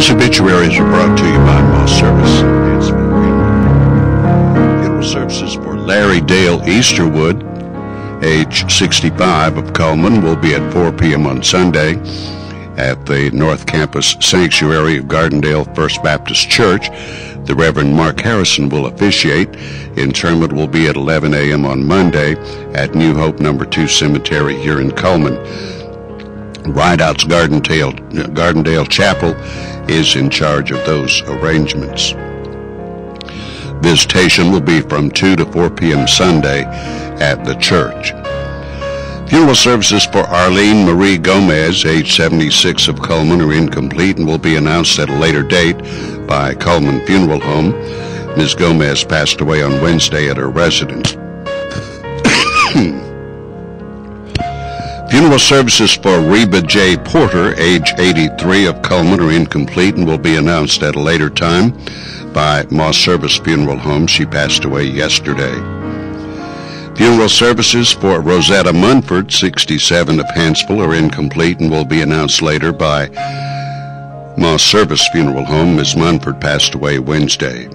These obituaries are brought to you by Moss Service. Funeral services for Larry Dale Easterwood, age 65, of Cullman, will be at 4 p.m. on Sunday at the North Campus Sanctuary of Gardendale First Baptist Church. The Reverend Mark Harrison will officiate. Interment will be at 11 a.m. on Monday at New Hope No. 2 Cemetery here in Cullman. Rideouts Gardendale Chapel is in charge of those arrangements. Visitation will be from 2 to 4 p.m. Sunday at the church. Funeral services for Arlene Marie Gomez, age 76, of Cullman, are incomplete and will be announced at a later date by Cullman Funeral Home. Ms. Gomez passed away on Wednesday at her residence. Funeral services for Reba J. Porter, age 83, of Cullman, are incomplete and will be announced at a later time by Moss Service Funeral Home. She passed away yesterday. Funeral services for Rosetta Munford, 67, of Hansville, are incomplete and will be announced later by Moss Service Funeral Home. Ms. Munford passed away Wednesday.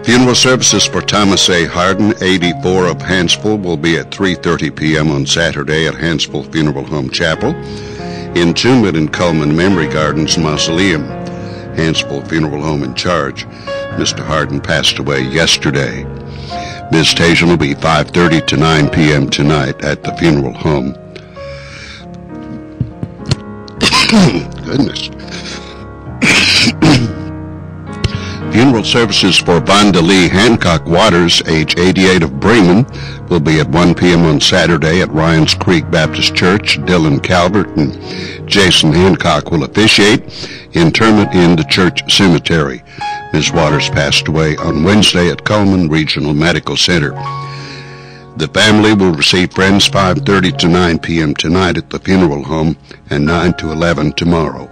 Funeral services for Thomas A. Harden, 84, of Hansville, will be at 3:30 p.m. on Saturday at Hansville Funeral Home Chapel. Entombment in Cullman Memory Gardens Mausoleum. Hansville Funeral Home in charge. Mr. Harden passed away yesterday. Visitation will be 5:30 to 9 p.m. tonight at the funeral home. Goodness. Funeral services for Vonda Lee Hancock Waters, age 88, of Bremen, will be at 1 p.m. on Saturday at Ryan's Creek Baptist Church. Dylan Calvert and Jason Hancock will officiate. Interment in the church cemetery. Ms. Waters passed away on Wednesday at Cullman Regional Medical Center. The family will receive friends 5:30 to 9 p.m. tonight at the funeral home and 9 to 11 tomorrow.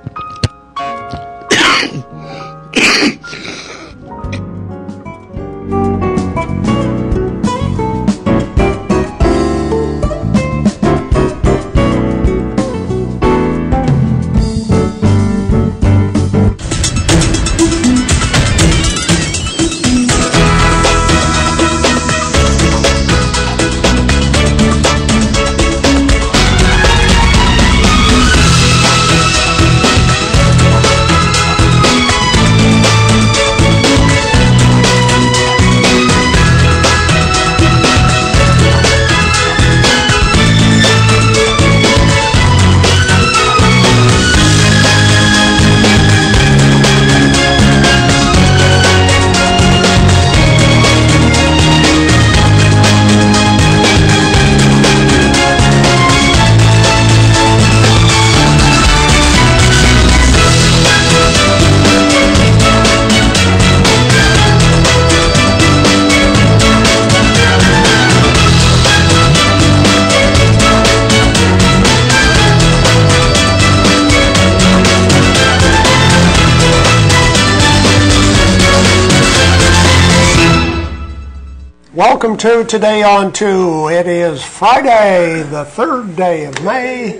Welcome to Today on 2. It is Friday, the 3rd day of May,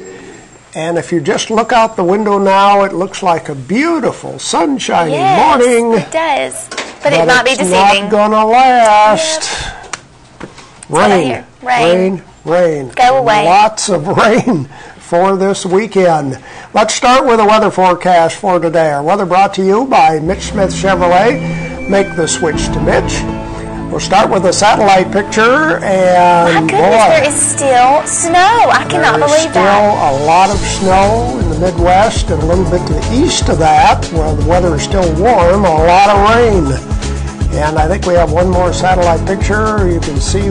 and if you just look out the window now, it looks like a beautiful, sunshiny morning. Yes, it does, but it might be deceiving. It's not gonna last. Yep. Rain. Go away. Lots of rain for this weekend. Let's start with a weather forecast for today. Our weather brought to you by Mitch Smith Chevrolet. Make the switch to Mitch. We'll start with a satellite picture, and my goodness, there is still snow. I cannot believe that. There's still a lot of snow in the Midwest and a little bit to the east of that, where the weather is still warm, a lot of rain. And I think we have one more satellite picture. You can see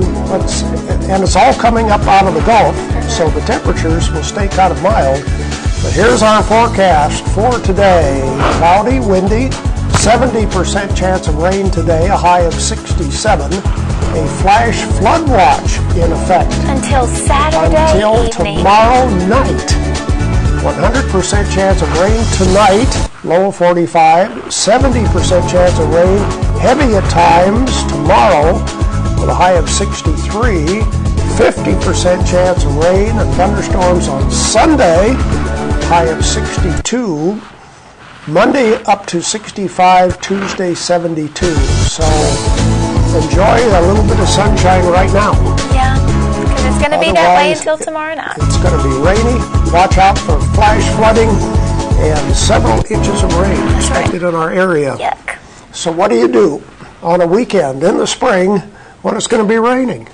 and it's all coming up out of the Gulf, so the temperatures will stay kind of mild. But here's our forecast for today. Cloudy, windy, 70% chance of rain today, a high of 67. A flash flood watch in effect until Saturday evening. Tomorrow night. 100% chance of rain tonight, low of 45. 70% chance of rain, heavy at times tomorrow with a high of 63. 50% chance of rain and thunderstorms on Sunday. high of 62. Monday up to 65, Tuesday 72. So enjoy a little bit of sunshine right now. Yeah, because it's going to be that way until tomorrow night. It's going to be rainy. Watch out for flash flooding and several inches of rain expected in our area. Yuck. So what do you do on a weekend in the spring when it's going to be raining?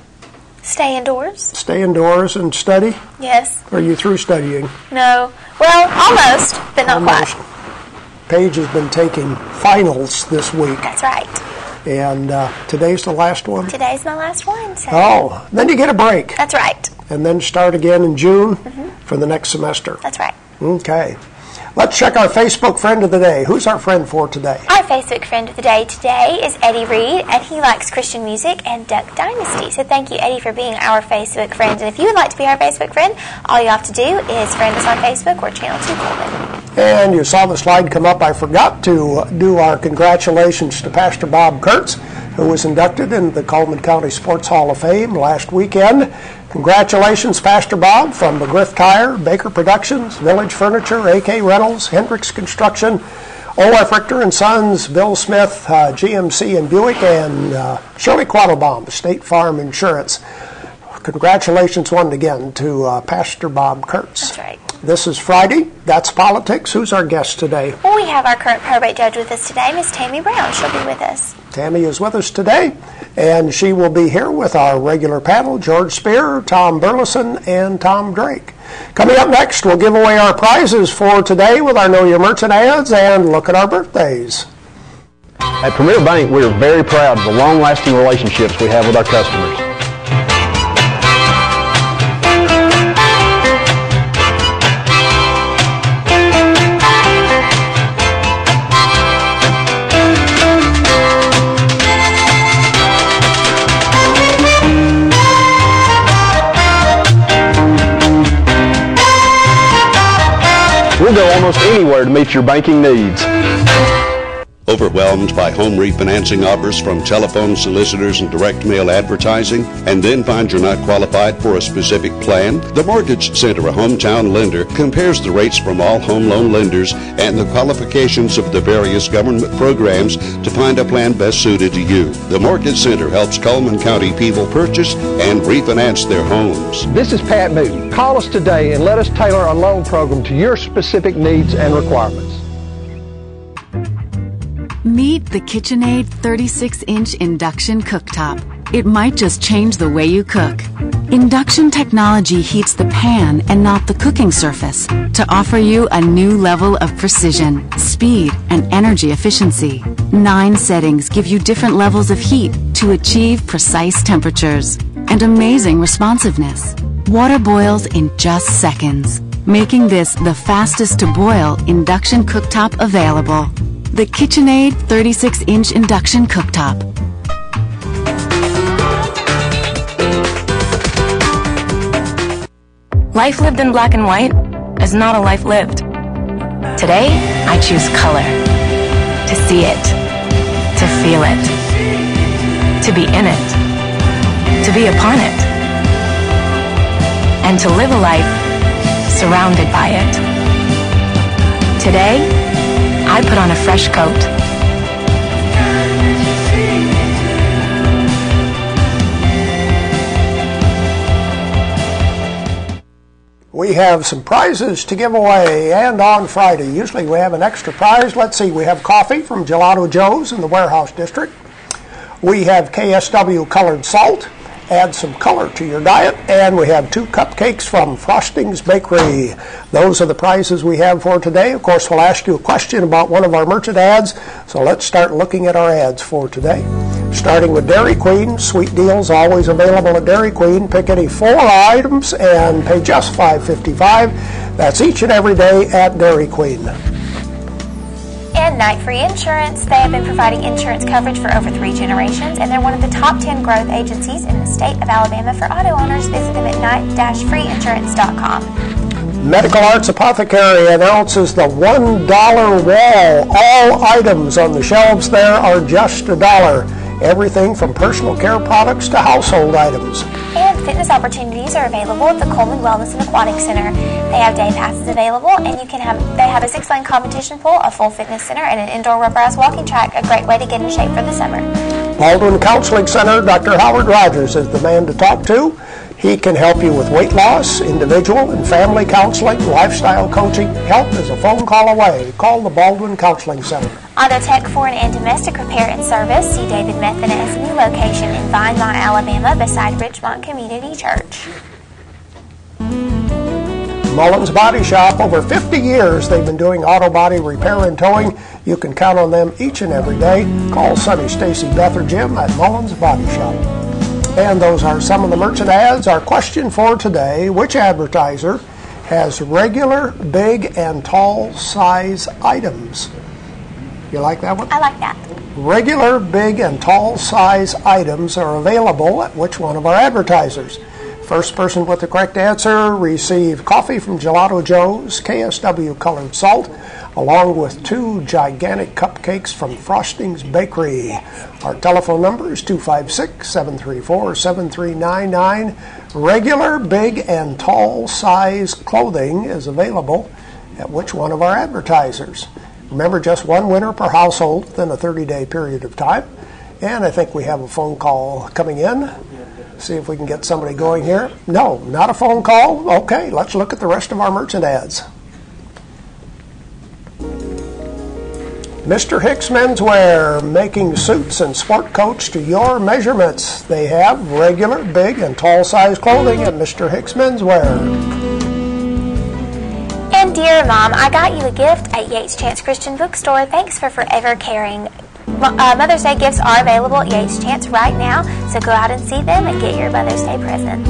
Stay indoors. Stay indoors and study? Yes. Are you through studying? No. Well, almost, but not quite. Paige has been taking finals this week. That's right. And today's the last one? Today's my last one. So. Oh, then you get a break. That's right. And then start again in June for the next semester. That's right. Okay. Let's check our Facebook friend of the day. Who's our friend for today? Our Facebook friend of the day today is Eddie Reed, and he likes Christian music and Duck Dynasty. So thank you, Eddie, for being our Facebook friend. And if you would like to be our Facebook friend, all you have to do is friend us on Facebook or Channel 2 Coleman. And you saw the slide come up. I forgot to do our congratulations to Pastor Bob Kurtz, who was inducted into the Coleman County Sports Hall of Fame last weekend. Congratulations, Pastor Bob, from McGriff Tire, Baker Productions, Village Furniture, AK Reynolds, Hendricks Construction, O.F. Richter and Sons, Bill Smith, GMC and Buick, and Shirley Quattlebaum, State Farm Insurance. Congratulations once again to Pastor Bob Kurtz. That's right. This is Friday. That's Politics. Who's our guest today? Well, we have our current probate judge with us today, Miss Tammy Brown. She'll be with us. Tammy is with us today, and she will be here with our regular panel, George Spear, Tom Burleson, and Tom Drake. Coming up next, we'll give away our prizes for today with our Know Your Merchant ads and look at our birthdays. At Premier Bank, we are very proud of the long-lasting relationships we have with our customers. We'll go almost anywhere to meet your banking needs. Overwhelmed by home refinancing offers from telephone solicitors and direct mail advertising, and then find you're not qualified for a specific plan? The Mortgage Center, a hometown lender, compares the rates from all home loan lenders and the qualifications of the various government programs to find a plan best suited to you. The Mortgage Center helps Coleman County people purchase and refinance their homes. This is Pat Newton. Call us today and let us tailor a loan program to your specific needs and requirements. Meet the KitchenAid 36-inch induction cooktop. It might just change the way you cook. Induction technology heats the pan and not the cooking surface to offer you a new level of precision, speed, and energy efficiency. 9 settings give you different levels of heat to achieve precise temperatures and amazing responsiveness. Water boils in just seconds, making this the fastest to boil induction cooktop available. The KitchenAid 36-inch induction cooktop. Life lived in black and white is not a life lived. Today, I choose color. To see it. To feel it. To be in it. To be upon it. And to live a life surrounded by it. Today, I put on a fresh coat. We have some prizes to give away, and on Friday, usually we have an extra prize. Let's see, we have coffee from Gelato Joe's in the Warehouse District. We have KSW colored salt. Add some color to your diet. And we have 2 cupcakes from Frosting's Bakery. Those are the prizes we have for today. Of course, we'll ask you a question about one of our merchant ads. So let's start looking at our ads for today. Starting with Dairy Queen. Sweet deals always available at Dairy Queen. Pick any 4 items and pay just $5.55. That's each and every day at Dairy Queen. And Night Free Insurance. They have been providing insurance coverage for over 3 generations, and they're one of the top 10 growth agencies in the state of Alabama for auto owners. Visit them at night-freeinsurance.com. Medical Arts Apothecary announces the $1 wall. All items on the shelves there are just $1. Everything from personal care products to household items. And fitness opportunities are available at the Coleman Wellness and Aquatic Center. They have day passes available, and they have a 6-lane competition pool, a full fitness center, and an indoor rubberized walking track, a great way to get in shape for the summer. Baldwin Counseling Center, Dr. Howard Rogers is the man to talk to. He can help you with weight loss, individual and family counseling, lifestyle coaching. Help is a phone call away. Call the Baldwin Counseling Center. Auto Tech Foreign and Domestic Repair and Service. See David Method at his new location in Vinemont, Alabama, beside Richmont Community Church. Mullins Body Shop. Over 50 years they've been doing auto body repair and towing. You can count on them each and every day. Call Sonny, Stacy, Beth, or Jim at Mullins Body Shop. And those are some of the merchant ads. Our question for today: which advertiser has regular, big, and tall size items? You like that one? I like that. Regular, big, and tall size items are available at which one of our advertisers? First person with the correct answer receive coffee from Gelato Joe's, KSW colored salt, along with 2 gigantic cupcakes from Frosting's Bakery. Our telephone number is 256-734-7399. Regular, big, and tall size clothing is available at which one of our advertisers? Remember, just one winner per household within a 30-day period of time. And I think we have a phone call coming in. See if we can get somebody going here. No, not a phone call. Okay, let's look at the rest of our merchant ads. Mr. Hicks Menswear, making suits and sport coats to your measurements. They have regular, big, and tall size clothing at Mr. Hicks Menswear. And dear Mom, I got you a gift at Yates Chance Christian Bookstore. Thanks for forever caring. Mother's Day gifts are available at Yates Chance right now, so go out and see them and get your Mother's Day presents.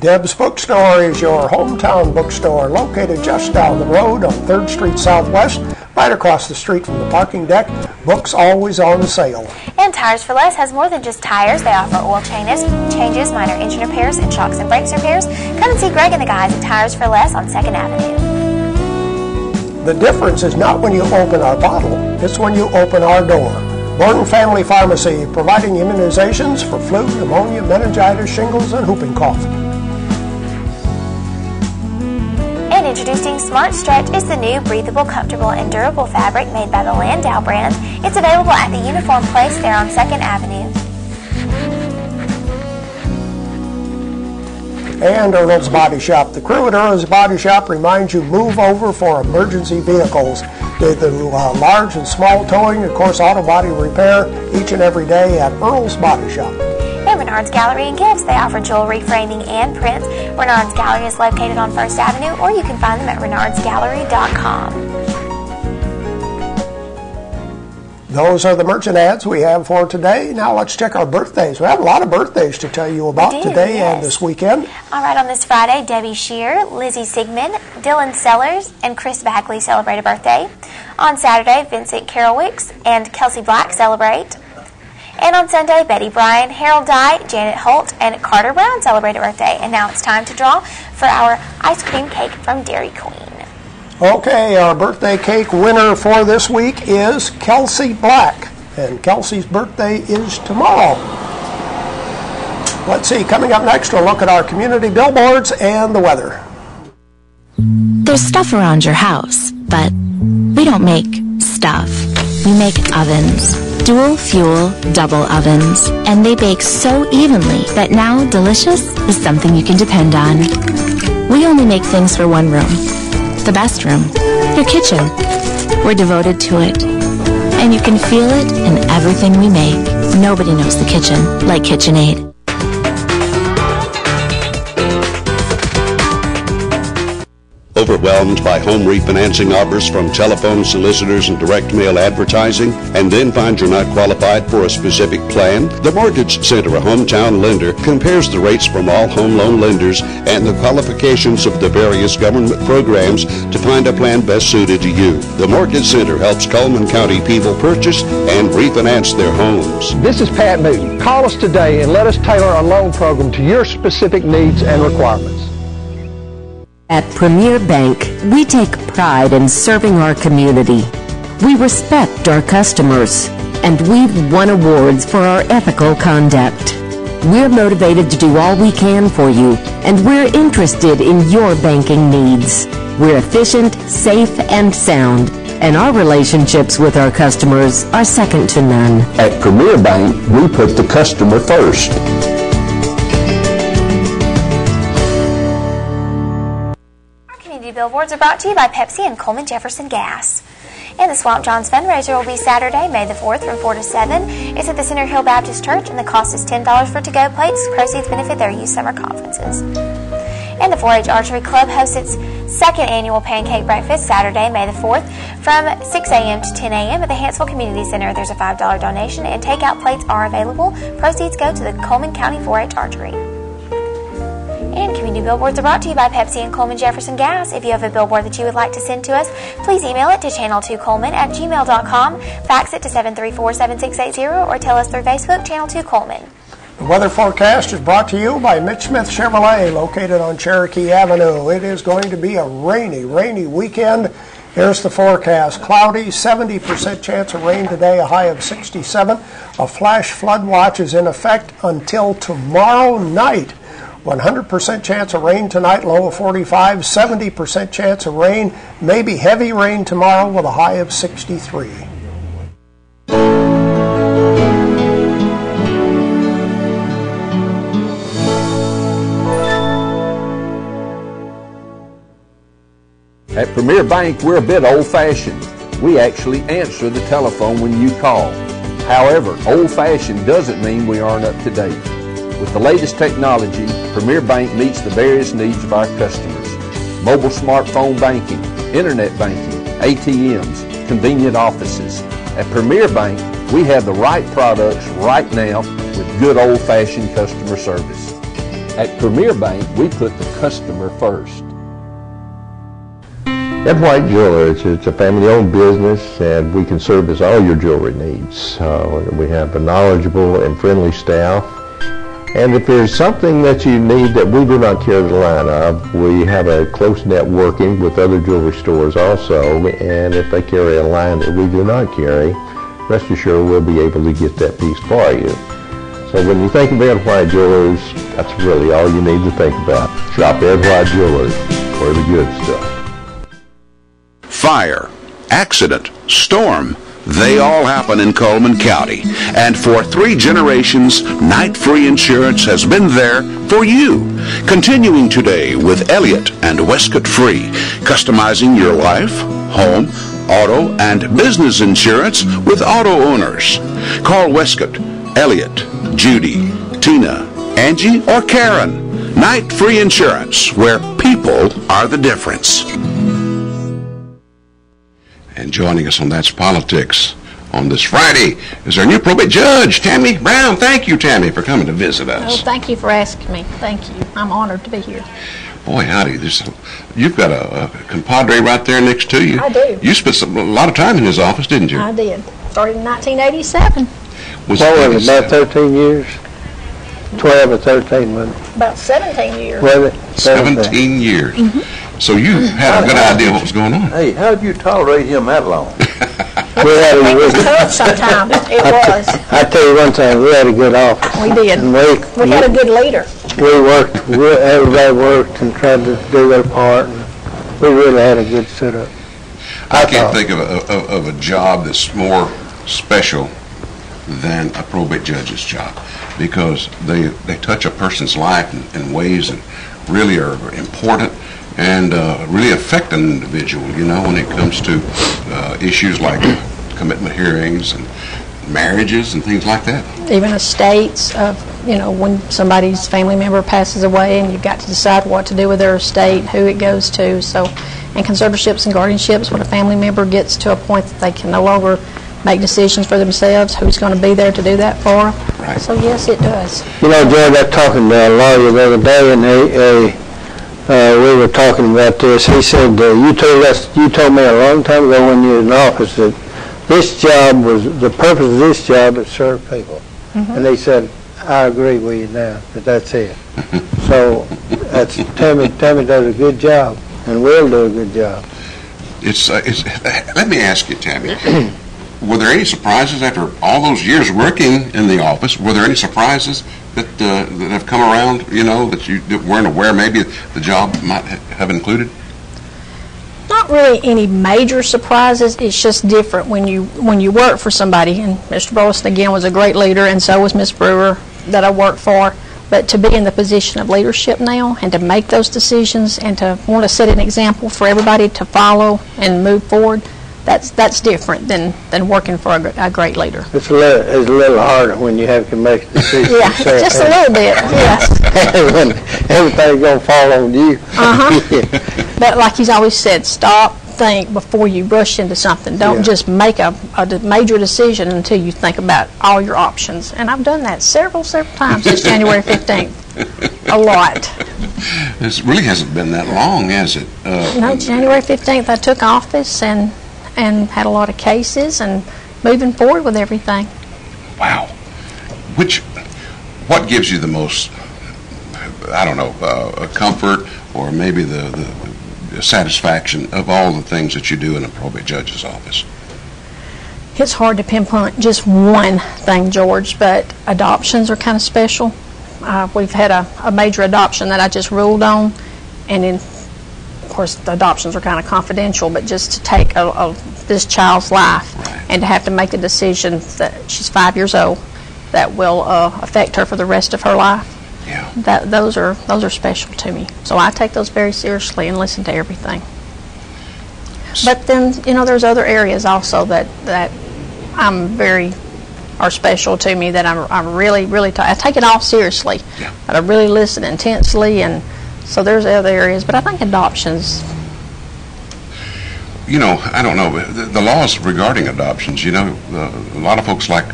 Deb's Bookstore is your hometown bookstore, located just down the road on 3rd Street Southwest, right across the street from the parking deck. Books always on sale. And Tires for Less has more than just tires. They offer oil changes, minor engine repairs, and shocks and brakes repairs. Come and see Greg and the guys at Tires for Less on 2nd Avenue. The difference is not when you open our bottle, it's when you open our door. Morton Family Pharmacy, providing immunizations for flu, pneumonia, meningitis, shingles, and whooping cough. And introducing Smart Stretch is the new breathable, comfortable, and durable fabric made by the Landau brand. It's available at the Uniform Place there on 2nd Avenue. And Earl's Body Shop. The crew at Earl's Body Shop reminds you, move over for emergency vehicles. They do large and small towing, of course, auto body repair each and every day at Earl's Body Shop. And Renard's Gallery and Gifts. They offer jewelry, framing, and prints. Renard's Gallery is located on 1st Avenue, or you can find them at renardsgallery.com. Those are the merchant ads we have for today. Now let's check our birthdays. We have a lot of birthdays to tell you about today and this weekend. All right, on this Friday, Debbie Shear, Lizzie Sigmund, Dylan Sellers, and Chris Bagley celebrate a birthday. On Saturday, Vincent Carolwicks and Kelsey Black celebrate. And on Sunday, Betty Bryan, Harold Dye, Janet Holt, and Carter Brown celebrate a birthday. And now it's time to draw for our ice cream cake from Dairy Queen. Okay, our birthday cake winner for this week is Kelsey Black. And Kelsey's birthday is tomorrow. Let's see, coming up next, we'll look at our community billboards and the weather. There's stuff around your house, but we don't make stuff. We make ovens. Dual fuel, double ovens. And they bake so evenly that now delicious is something you can depend on. We only make things for one room. The best room. Your kitchen. We're devoted to it. And you can feel it in everything we make. Nobody knows the kitchen like KitchenAid. Overwhelmed by home refinancing offers from telephone solicitors and direct mail advertising, and then find you're not qualified for a specific plan? The Mortgage Center, a hometown lender, compares the rates from all home loan lenders and the qualifications of the various government programs to find a plan best suited to you. The Mortgage Center helps Coleman County people purchase and refinance their homes. This is Pat Newton. Call us today and let us tailor a loan program to your specific needs and requirements. At Premier Bank, we take pride in serving our community. We respect our customers, and we've won awards for our ethical conduct. We're motivated to do all we can for you, and we're interested in your banking needs. We're efficient, safe, and sound, and our relationships with our customers are second to none. At Premier Bank, we put the customer first. Our community billboards are brought to you by Pepsi and Coleman Jefferson Gas. And the Swamp John's fundraiser will be Saturday, May the 4th from 4 to 7. It's at the Center Hill Baptist Church, and the cost is $10 for to-go plates. Proceeds benefit their youth summer conferences. And the 4-H Archery Club hosts its second annual pancake breakfast Saturday, May the 4th from 6 a.m. to 10 a.m. at the Hansville Community Center. There's a $5 donation, and takeout plates are available. Proceeds go to the Coleman County 4-H Archery. And community billboards are brought to you by Pepsi and Coleman Jefferson Gas. If you have a billboard that you would like to send to us, please email it to channel2coleman@gmail.com, fax it to 734-7680, or tell us through Facebook, Channel 2 Coleman. The weather forecast is brought to you by Mitch Smith Chevrolet, located on Cherokee Avenue. It is going to be a rainy weekend. Here's the forecast. Cloudy, 70% chance of rain today, a high of 67. A flash flood watch is in effect until tomorrow night. 100% chance of rain tonight, low of 45. 70% chance of rain, maybe heavy rain tomorrow with a high of 63. At Premier Bank, we're a bit old-fashioned. We actually answer the telephone when you call. However, old-fashioned doesn't mean we aren't up to date. With the latest technology, Premier Bank meets the various needs of our customers. Mobile smartphone banking, internet banking, ATMs, convenient offices. At Premier Bank, we have the right products right now with good old-fashioned customer service. At Premier Bank, we put the customer first. Ed White Jewelers, it's a family-owned business, and we can service all your jewelry needs. We have a knowledgeable and friendly staff. And if there's something that you need that we do not carry the line of, we have a close networking with other jewelry stores also, and if they carry a line that we do not carry, rest assured we'll be able to get that piece for you. So when you think of Ed White Jewelers, that's really all you need to think about. Shop Ed White Jewelers for the good stuff. Fire, accident, storm, they all happen in Coleman County. And for 3 generations, Night Free Insurance has been there for you. Continuing today with Elliott and Westcott Free, customizing your life, home, auto, and business insurance with auto owners. Call Westcott, Elliott, Judy, Tina, Angie, or Karen. Night Free Insurance, where people are the difference. And joining us on That's Politics on this Friday is our new probate judge, Tammy Brown. Thank you, Tammy, for coming to visit us. Oh, thank you for asking me. Thank you. I'm honored to be here. Boy, howdy. You've got a compadre right there next to you. I do. You spent a lot of time in his office, didn't you? I did. Started in 1987. Was it about 13 years? 12 or 13 months. About 17 years. Was it? 17 years. Mm-hmm. So you had a good idea what was going on. Hey, how did you tolerate him that long? It was tough sometimes. It was. I tell you one time, we had a good office. We did. And we had a good leader. We worked, everybody worked and tried to do their part, and we really had a good setup. I can't think of a job that's more special than a probate judge's job, because they touch a person's life in ways that really are important and really affect an individual, you know, when it comes to issues like commitment hearings and marriages and things like that. Even estates of, when somebody's family member passes away and you've got to decide what to do with their estate, who it goes to. So, and conservatorships and guardianships, when a family member gets to a point that they can no longer make decisions for themselves, who's going to be there to do that for them. Right. So yes, it does. You know, George, I was talking to a lawyer the other day, and we were talking about this. He said, you told me a long time ago when you were in office that this job the purpose of this job is to serve people. Mm-hmm. And he said, I agree with you now, that's it. So Tammy does a good job, and will do a good job. Let me ask you, Tammy. Were there any surprises after all those years working in the office? Were there any surprises that have come around? That you weren't aware maybe the job might have included. Not really any major surprises. It's just different when you work for somebody. And Mr. Burleson again was a great leader, and so was Miss Brewer that I worked for. But to be in the position of leadership now and to make those decisions and to want to set an example for everybody to follow and move forward, that's different than working for a great leader. It's a little harder when you have to make a decision. Yeah, just a little bit, yes. When everything's going to fall on you. But like he's always said, stop, think before you rush into something. Don't just make a major decision until you think about all your options. And I've done that several times since January 15th. A lot. This really hasn't been that long, has it? No, January 15th I took office and had a lot of cases and moving forward with everything. Wow. What gives you the most, I don't know, comfort or maybe the satisfaction of all the things that you do in a probate judge's office? It's hard to pinpoint just one thing, George, but adoptions are kind of special. We've had a major adoption that I just ruled on, and then of course the adoptions are kind of confidential, but just to take this child's life and to have to make a decision that she's 5 years old that will affect her for the rest of her life. Yeah. Those are special to me. So I take those very seriously and listen to everything. But then there's other areas also that are special to me that I'm really I take it all seriously. Yeah. But I really listen intensely, and so there's other areas. But I think adoptions. I don't know the laws regarding adoptions. A lot of folks like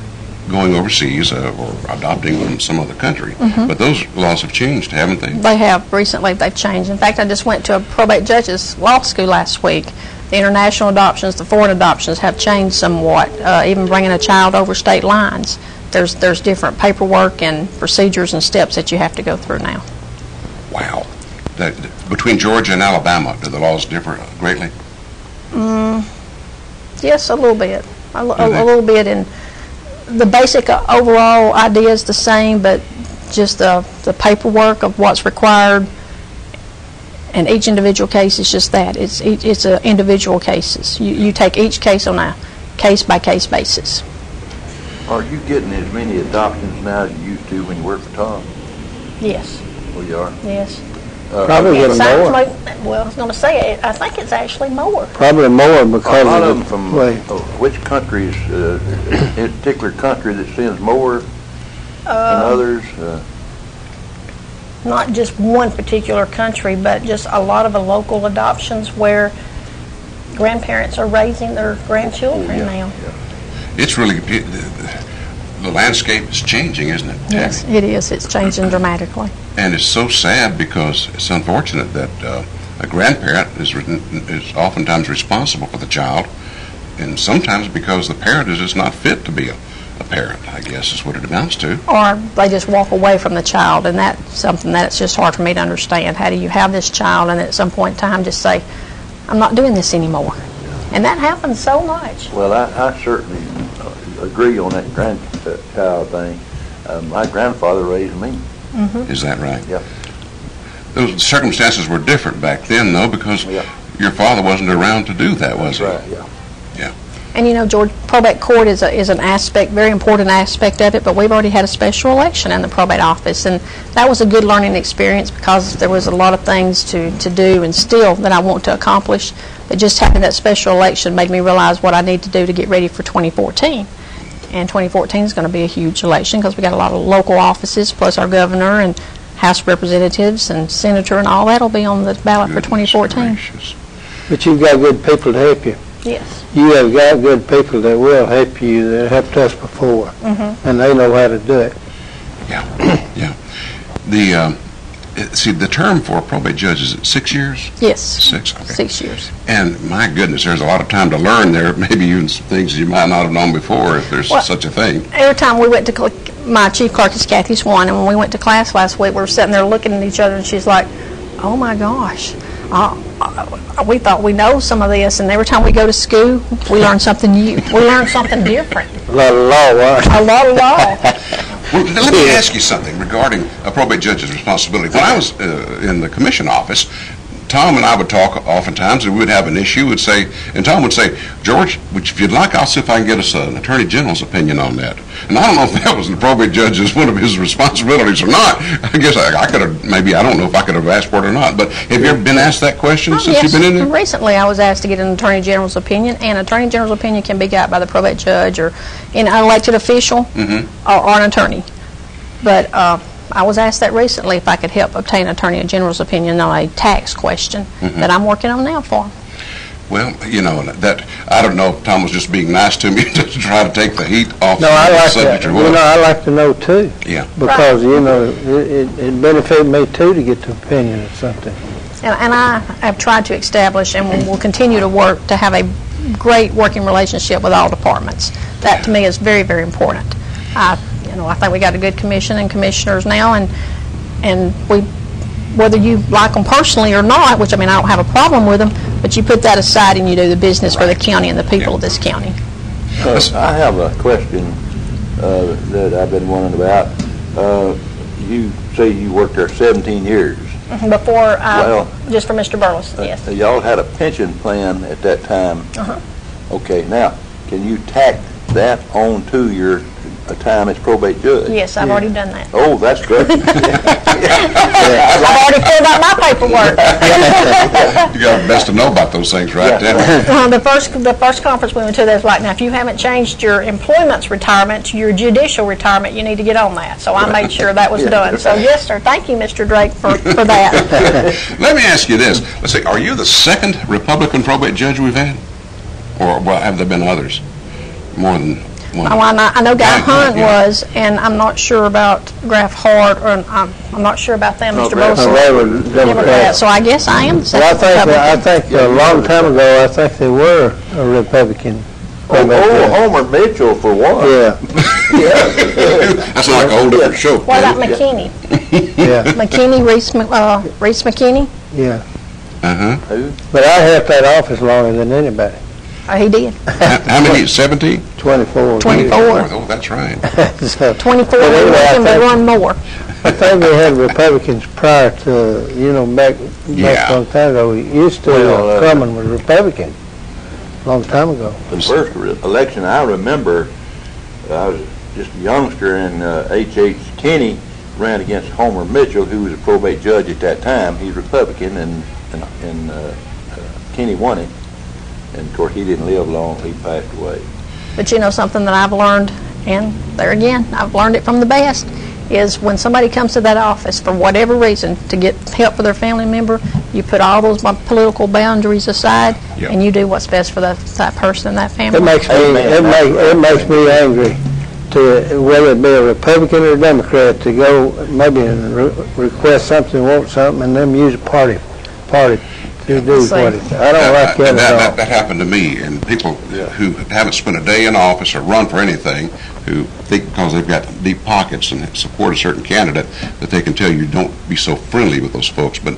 going overseas or adopting from some other country. Mm-hmm. But those laws have changed, haven't they? They have. Recently they've changed. In fact, I just went to a probate judge's law school last week. The international adoptions, the foreign adoptions have changed somewhat. Even bringing a child over state lines, there's different paperwork and procedures and steps that you have to go through now. Wow. Between Georgia and Alabama, do the laws differ greatly? Yes, a little bit. A little bit in the basic overall idea is the same, but just the paperwork of what's required and each individual case is just that. It's individual cases. You take each case on a case-by-case basis. Are you getting as many adoptions now as you used to when you worked for Tom? Yes. Oh, you are? Yes. Probably getting more. Well, I was going to say it. I think it's actually more. Probably more because a lot of them from which countries? A particular country that sends more than others? Not just one particular country, but just a lot of the local adoptions where grandparents are raising their grandchildren now. Yeah. It's really the landscape is changing, isn't it, Tammy? Yes, it is. It's changing dramatically. And it's so sad because it's unfortunate that a grandparent is oftentimes responsible for the child, and sometimes because the parent is just not fit to be a parent, I guess is what it amounts to. Or they just walk away from the child, and that's something that's just hard for me to understand. How do you have this child and at some point in time just say, I'm not doing this anymore? And that happens so much. Well, I certainly agree on that grandchild thing. My grandfather raised me. Mm-hmm. Is that right? Yeah. Those circumstances were different back then, though, because your father wasn't around to do that, was he? Right, yeah. Yeah. And George, probate court is an aspect, very important aspect of it, but we've already had a special election in the probate office, and that was a good learning experience because there was a lot of things to do and still that I want to accomplish, but just having that special election made me realize what I need to do to get ready for 2014. And 2014 is going to be a huge election because we got a lot of local offices, plus our governor and House of Representatives and senator and all that will be on the ballot for 2014. Gracious. But you've got good people to help you. Yes. You have got good people that will help you, that helped us before, and they know how to do it. Yeah, yeah. The term for a probate judge, is it 6 years? Yes. 6, okay. 6 years. And my goodness, there's a lot of time to learn there, maybe even some things you might not have known before, if there's such a thing. Every time we went to, my chief clerk is Kathy Swan, and when we went to class last week, we were sitting there looking at each other, and she's like, oh my gosh, we thought we know some of this, and every time we go to school, we learn something new. We learn something different. A lot of law, right? A lot of law. Well, let me ask you something regarding a probate judge's responsibility. When I was in the commission office, Tom and I would talk oftentimes, and we would have an issue. And Tom would say, "George, if you'd like, I'll see if I can get us an attorney general's opinion on that." And I don't know if that was the probate judge's one of his responsibilities or not. I guess I could have, maybe, I don't know if I could have asked for it or not. But have you ever been asked that question since you've been in there? Recently, I was asked to get an attorney general's opinion, and attorney general's opinion can be got by the probate judge or an elected official or an attorney. But I was asked that recently if I could help obtain attorney general's opinion on a tax question that I'm working on now for. Well, you know, that I don't know if Tom was just being nice to me to try to take the heat off No, the I subject like or what. You know, I like to know too. Yeah. Because you know, it benefited me too to get the opinion of something. And I have tried to establish and will continue to work to have a great working relationship with all departments. That to me is very, very important. I think we got a good commission and commissioners now, and we, whether you like them personally or not, which I mean I don't have a problem with them, but you put that aside and you do the business for the county and the people of this county. I have a question that I've been wondering about. You say you worked there 17 years. Before, just for Mr. Burles, yes. Y'all had a pension plan at that time. Okay, now, can you tack that on to your time as probate judge? Yes, I've already done that. Oh, that's good. I've already filled out my paperwork. You got best to know about those things, right? The first conference we went to, that's like, now if you haven't changed your employment's retirement to your judicial retirement, you need to get on that. So I made sure that was done. So yes, sir. Thank you, Mr. Drake, for that. Let me ask you this. Let's see. Are you the second Republican probate judge we've had, or have there been others? More than one. Oh, I know Guy Hunt was, and I'm not sure about Graf Hart, or I'm not sure about them, Mr. Burles. They were Democrats. So I guess I am the second Well, I think a long time ago, I think they were a Republican. Homer Mitchell for one. Yeah. That's like a whole different show. What about McKinney? Yeah. McKinney, Reese McKinney? Yeah. Who? But I held that office longer than anybody. Oh, he did. How many? 17? 24. 24. Oh, that's right. So, 24, anyway, but one more. I think we had Republicans prior to, back a long time ago. We used to Cummin was Republican a long time ago. The first election I remember, I was just a youngster, and H.H. Kinney ran against Homer Mitchell, who was a probate judge at that time. He's Republican, and Kinney won it. And, of course, he didn't live long. He passed away. But you know something that I've learned, and there again, I've learned it from the best, is when somebody comes to that office for whatever reason to get help for their family member, you put all those political boundaries aside, and you do what's best for that person and that family. It makes me angry to whether it be a Republican or a Democrat to go maybe and request something, want something, and them use a party. To do what I don't like that at all. That happened to me, and people who haven't spent a day in office or run for anything, who think because they've got deep pockets and support a certain candidate, that they can tell you don't be so friendly with those folks. But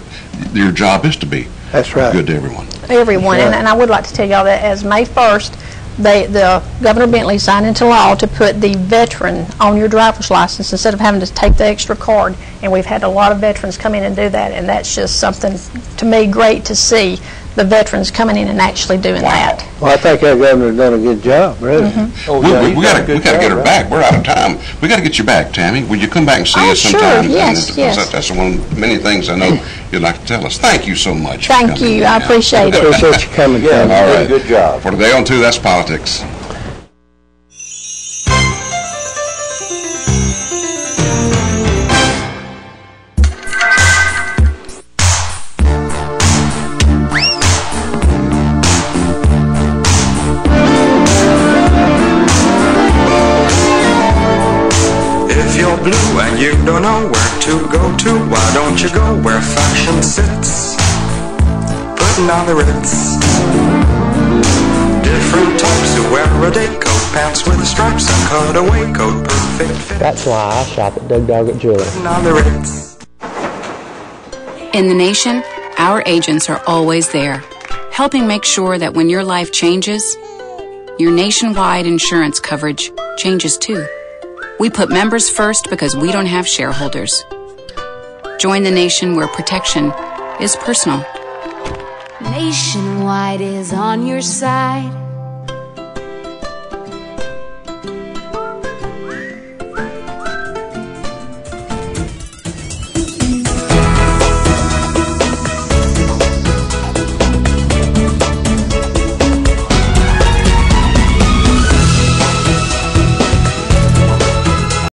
your job is to be good to everyone. Everyone, and I would like to tell y'all that as May 1st, the Governor Bentley signed into law to put the veteran on your driver's license instead of having to take the extra card. And we've had a lot of veterans come in and do that, and that's just something, to me, great to see the veterans coming in and actually doing that. Well, I think our governor's done a good job, really. We got to get her back. We're out of time. We got to get you back, Tammy. Would you come back and see us sometime? Sure. Yes. That's one of the many things I know you'd like to tell us. Thank you so much. Thank you. I appreciate it. Appreciate you coming. Yeah, all right. Good job. For today on 2, that's politics. Blue and you don't know where to go to, why don't you go where fashion sits, putting on the Ritz. Different types who wear a day coat, pants with stripes and cutaway coat, perfect fit. That's why I shop at Doug Doggett Jewelry. Putting on the Ritz. In the nation, Our agents are always there, helping make sure that when your life changes, your nationwide insurance coverage changes too. We put members first because we don't have shareholders. Join the nation where protection is personal. Nationwide is on your side.